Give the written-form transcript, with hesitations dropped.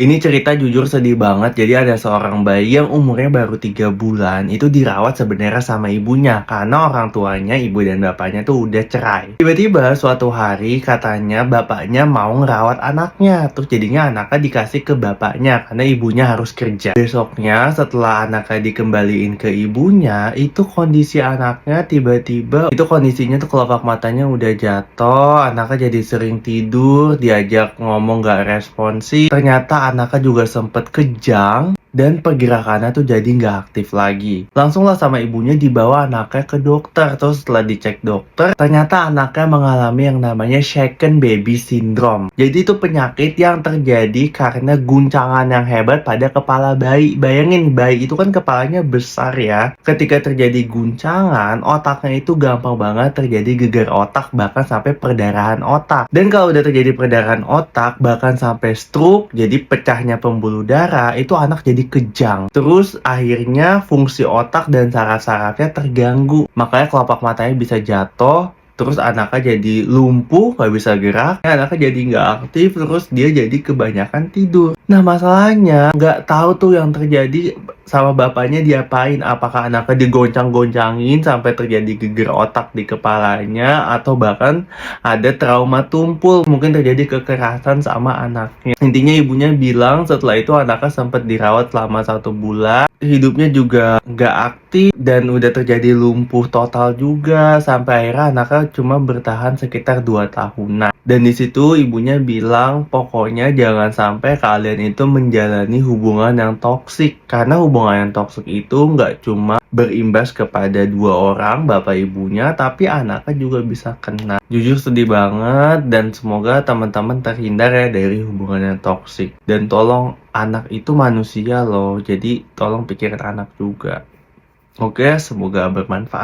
Ini cerita jujur sedih banget. Jadi ada seorang bayi yang umurnya baru 3 bulan itu dirawat sebenarnya sama ibunya karena orang tuanya, ibu dan bapaknya tuh udah cerai. Tiba-tiba suatu hari katanya bapaknya mau ngerawat anaknya. Terus jadinya anaknya dikasih ke bapaknya karena ibunya harus kerja. Besoknya setelah anaknya dikembaliin ke ibunya, itu kondisi anaknya tiba-tiba itu kondisinya tuh kelopak matanya udah jatuh, anaknya jadi sering tidur, diajak ngomong gak responsif. Ternyata anaknya juga sempet kejang dan pergerakannya tuh jadi nggak aktif lagi. Langsunglah sama ibunya dibawa anaknya ke dokter. Terus setelah dicek dokter, ternyata anaknya mengalami yang namanya shaken baby syndrome. Jadi itu penyakit yang terjadi karena guncangan yang hebat pada kepala bayi. Bayangin, bayi itu kan kepalanya besar ya. Ketika terjadi guncangan, otaknya itu gampang banget terjadi gegar otak, bahkan sampai perdarahan otak. Dan kalau udah terjadi perdarahan otak, bahkan sampai stroke, jadi pecahnya pembuluh darah, itu anak jadi kejang. Terus akhirnya fungsi otak dan saraf-sarafnya terganggu. Makanya kelopak matanya bisa jatuh. Terus anaknya jadi lumpuh, gak bisa gerak. Anaknya jadi nggak aktif, terus dia jadi kebanyakan tidur. Nah masalahnya, nggak tahu tuh yang terjadi sama bapaknya diapain. Apakah anaknya digoncang-goncangin sampai terjadi geger otak di kepalanya, atau bahkan ada trauma tumpul, mungkin terjadi kekerasan sama anaknya. Intinya ibunya bilang setelah itu anaknya sempat dirawat selama 1 bulan. Hidupnya juga nggak aktif dan udah terjadi lumpuh total juga. Sampai akhirnya anaknya cuma bertahan sekitar 2 tahunan. Dan di situ ibunya bilang pokoknya jangan sampai kalian itu menjalani hubungan yang toksik. Karena hubungan yang toksik itu nggak cuma berimbas kepada 2 orang, bapak ibunya, tapi anaknya juga bisa kena. Jujur sedih banget dan semoga teman-teman terhindar ya dari hubungan yang toksik. Dan tolong, anak itu manusia loh, jadi tolong pikirin anak juga. Oke, semoga bermanfaat.